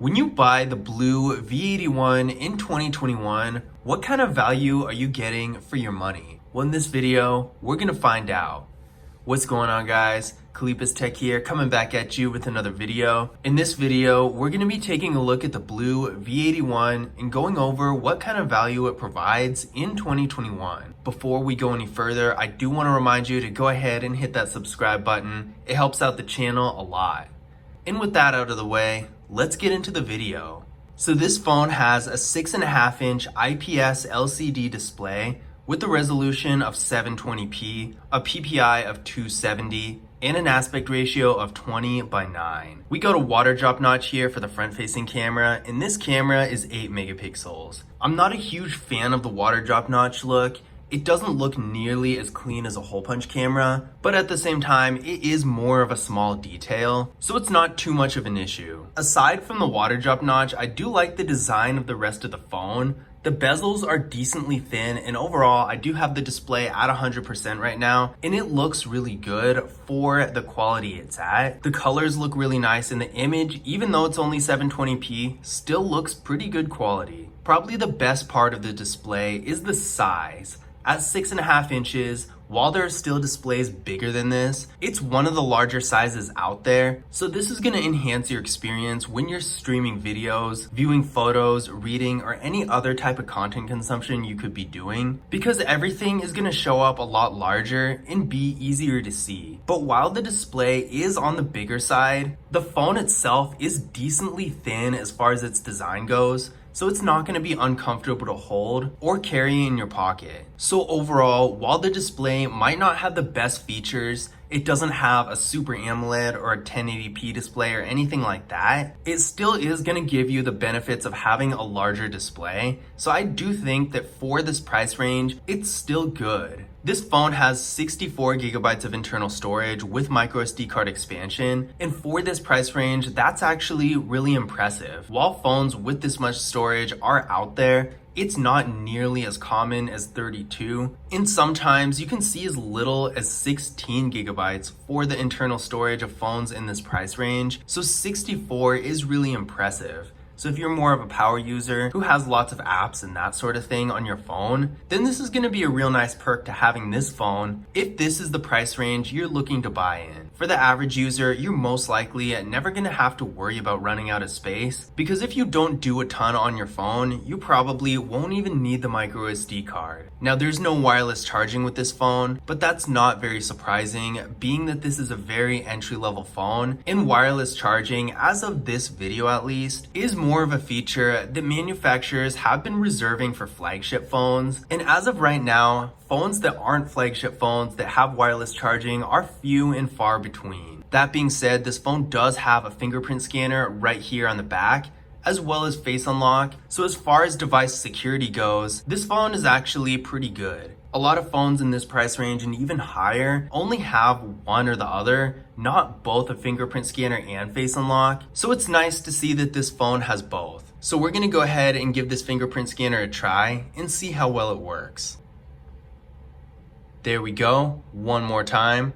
When you buy the BLU V81 in 2021, what kind of value are you getting for your money? Well, in this video, we're gonna find out. What's going on, guys? Kalipis Tech here, coming back at you with another video. In this video, we're gonna be taking a look at the BLU V81 and going over what kind of value it provides in 2021. Before we go any further, I do wanna remind you to go ahead and hit that subscribe button. It helps out the channel a lot. And with that out of the way, let's get into the video. So this phone has a 6.5-inch IPS LCD display with a resolution of 720p, a PPI of 270, and an aspect ratio of 20:9. We got a water drop notch here for the front-facing camera, and this camera is 8 megapixels. I'm not a huge fan of the water drop notch look. It doesn't look nearly as clean as a hole punch camera, but at the same time, it is more of a small detail, so it's not too much of an issue. Aside from the water drop notch, I do like the design of the rest of the phone. The bezels are decently thin, and overall, I do have the display at 100% right now, and it looks really good for the quality it's at. The colors look really nice, and the image, even though it's only 720p, still looks pretty good quality. Probably the best part of the display is the size. At 6.5 inches, while there are still displays bigger than this, it's one of the larger sizes out there. So this is gonna enhance your experience when you're streaming videos, viewing photos, reading, or any other type of content consumption you could be doing, because everything is gonna show up a lot larger and be easier to see. But while the display is on the bigger side, the phone itself is decently thin as far as its design goes, so it's not going to be uncomfortable to hold or carry in your pocket. So overall, while the display might not have the best features, it doesn't have a Super AMOLED or a 1080p display or anything like that, it still is going to give you the benefits of having a larger display. So I do think that for this price range, it's still good. This phone has 64 gigabytes of internal storage with microSD card expansion, and for this price range, that's actually really impressive. While phones with this much storage are out there, it's not nearly as common as 32, and sometimes you can see as little as 16 gigabytes for the internal storage of phones in this price range, so 64 is really impressive. So if you're more of a power user who has lots of apps and that sort of thing on your phone, then this is going to be a real nice perk to having this phone if this is the price range you're looking to buy in. For the average user, you're most likely never going to have to worry about running out of space, because if you don't do a ton on your phone, you probably won't even need the micro SD card. Now there's no wireless charging with this phone, but that's not very surprising, being that this is a very entry-level phone, and wireless charging, as of this video at least, is more of a feature that manufacturers have been reserving for flagship phones, and as of right now, phones that aren't flagship phones that have wireless charging are few and far between. That being said, this phone does have a fingerprint scanner right here on the back, as well as face unlock, so as far as device security goes, this phone is actually pretty good. A lot of phones in this price range and even higher only have one or the other, not both a fingerprint scanner and face unlock. So it's nice to see that this phone has both. So we're gonna go ahead and give this fingerprint scanner a try and see how well it works. There we go, one more time.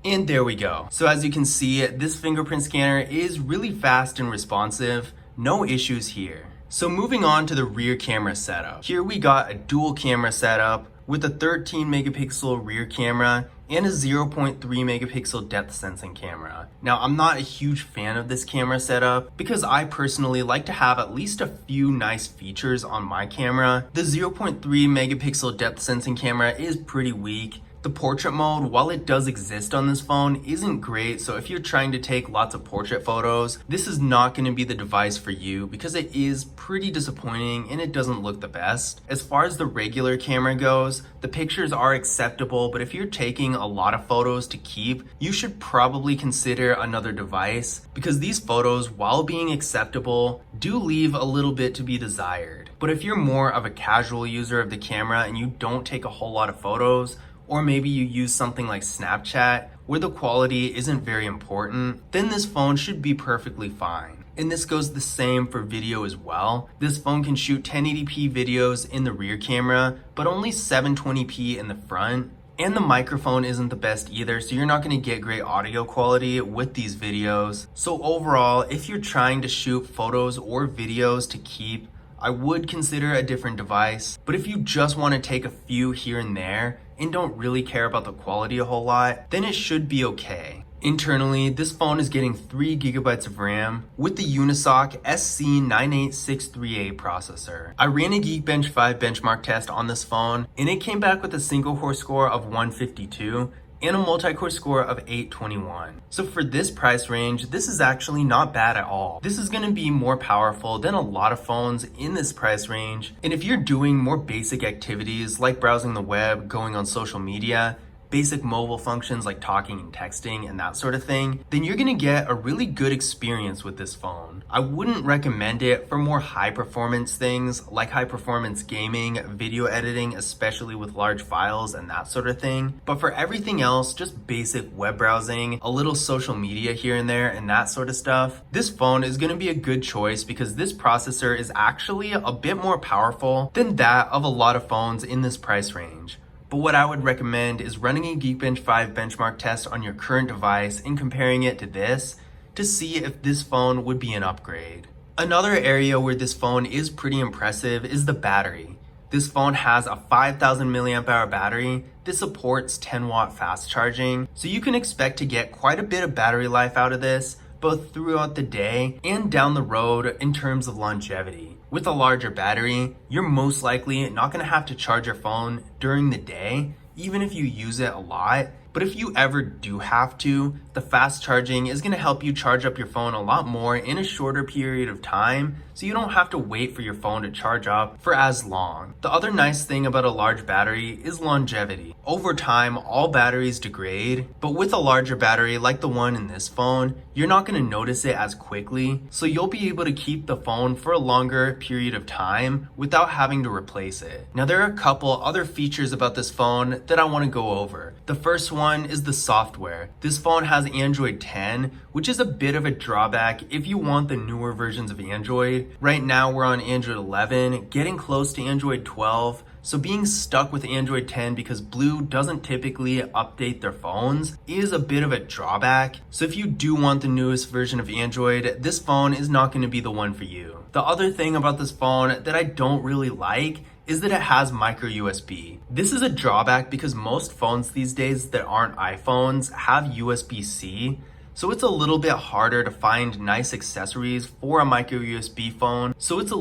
And there we go. So as you can see, this fingerprint scanner is really fast and responsive, no issues here. So moving on to the rear camera setup. Here we got a dual camera setup with a 13 megapixel rear camera and a 0.3 megapixel depth sensing camera. Now, I'm not a huge fan of this camera setup because I personally like to have at least a few nice features on my camera. The 0.3 megapixel depth sensing camera is pretty weak. The portrait mode, while it does exist on this phone, isn't great, so if you're trying to take lots of portrait photos, this is not going to be the device for you because it is pretty disappointing and it doesn't look the best. As far as the regular camera goes, the pictures are acceptable, but if you're taking a lot of photos to keep, you should probably consider another device because these photos, while being acceptable, do leave a little bit to be desired. But if you're more of a casual user of the camera and you don't take a whole lot of photos, or maybe you use something like Snapchat where the quality isn't very important, then this phone should be perfectly fine. And this goes the same for video as well. This phone can shoot 1080p videos in the rear camera, but only 720p in the front. And the microphone isn't the best either, so you're not going to get great audio quality with these videos. So overall, if you're trying to shoot photos or videos to keep, I would consider a different device. But if you just want to take a few here and there and don't really care about the quality a whole lot, then it should be okay. Internally, this phone is getting 3 GB of RAM with the Unisoc SC98638 processor. I ran a Geekbench 5 benchmark test on this phone, and it came back with a single core score of 152 and a multi-core score of 821. So for this price range, this is actually not bad at all. This is going to be more powerful than a lot of phones in this price range. And if you're doing more basic activities like browsing the web, going on social media, basic mobile functions like talking and texting and that sort of thing, then you're gonna get a really good experience with this phone. I wouldn't recommend it for more high performance things like high performance gaming, video editing, especially with large files and that sort of thing. But for everything else, just basic web browsing, a little social media here and there and that sort of stuff, this phone is gonna be a good choice because this processor is actually a bit more powerful than that of a lot of phones in this price range. But what I would recommend is running a Geekbench 5 benchmark test on your current device and comparing it to this to see if this phone would be an upgrade. Another area where this phone is pretty impressive is the battery. This phone has a 5000 mAh battery that supports 10 watt fast charging, so you can expect to get quite a bit of battery life out of this, both throughout the day and down the road in terms of longevity. With a larger battery, you're most likely not going to have to charge your phone during the day, even if you use it a lot. But if you ever do have to, the fast charging is going to help you charge up your phone a lot more in a shorter period of time, so you don't have to wait for your phone to charge up for as long. The other nice thing about a large battery is longevity. Over time, all batteries degrade, but with a larger battery like the one in this phone, you're not going to notice it as quickly, so you'll be able to keep the phone for a longer period of time without having to replace it. Now, there are a couple other features about this phone that I want to go over. The first one is the software. This phone has Android 10, which is a bit of a drawback if you want the newer versions of Android. Right now we're on Android 11, getting close to Android 12, so being stuck with Android 10 because BLU doesn't typically update their phones is a bit of a drawback. So if you do want the newest version of Android, this phone is not going to be the one for you. The other thing about this phone that I don't really like is that it has micro USB. This is a drawback because most phones these days that aren't iPhones have USB-C. So it's a little bit harder to find nice accessories for a micro USB phone. That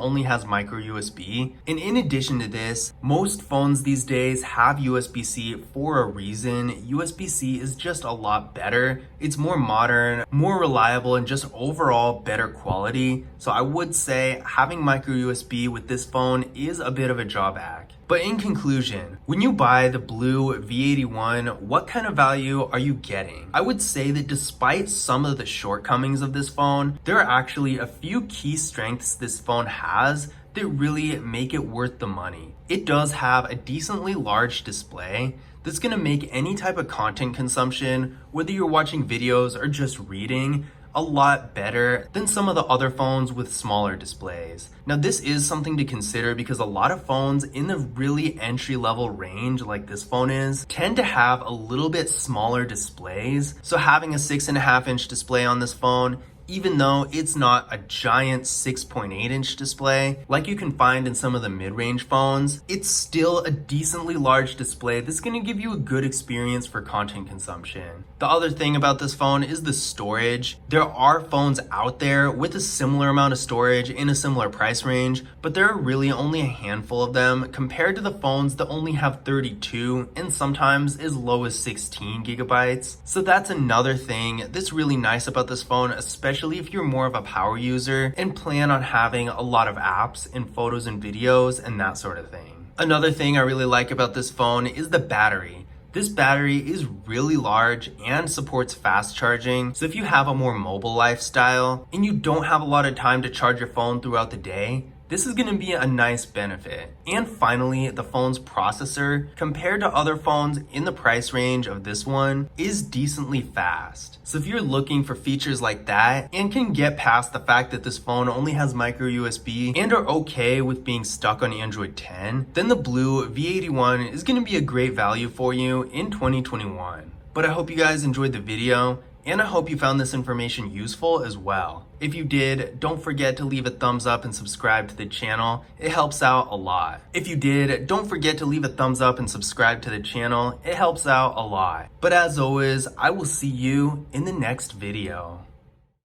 only has micro USB. And in addition to this, most phones these days have USB-C for a reason. USB-C is just a lot better. It's more modern, more reliable, and just overall better quality. So I would say having micro USB with this phone is a bit of a drawback. But in conclusion, when you buy the BLU V81, what kind of value are you getting? I would say that despite some of the shortcomings of this phone, there are actually a few key strengths this phone has that really make it worth the money. It does have a decently large display that's gonna make any type of content consumption, whether you're watching videos or just reading, a lot better than some of the other phones with smaller displays. Now, this is something to consider because a lot of phones in the really entry-level range like this phone is tend to have a little bit smaller displays. So having a 6.5-inch display on this phone, even though it's not a giant 6.8-inch display like you can find in some of the mid-range phones, it's still a decently large display that's going to give you a good experience for content consumption. The other thing about this phone is the storage. There are phones out there with a similar amount of storage in a similar price range, but there are really only a handful of them compared to the phones that only have 32 and sometimes as low as 16 gigabytes. So that's another thing that's really nice about this phone, especially if you're more of a power user and plan on having a lot of apps and photos and videos and that sort of thing. Another thing I really like about this phone is the battery. This battery is really large and supports fast charging. So if you have a more mobile lifestyle and you don't have a lot of time to charge your phone throughout the day, This is going to be a nice benefit. And finally, the phone's processor, compared to other phones in the price range of this one, is decently fast. So if you're looking for features like that and can get past the fact that this phone only has micro USB and are okay with being stuck on Android 10, then the BLU V81 is going to be a great value for you in 2021. But I hope you guys enjoyed the video, and I hope you found this information useful as well. If you did, don't forget to leave a thumbs up and subscribe to the channel. It helps out a lot. If you did, don't forget to leave a thumbs up and subscribe to the channel. It helps out a lot. But as always, I will see you in the next video.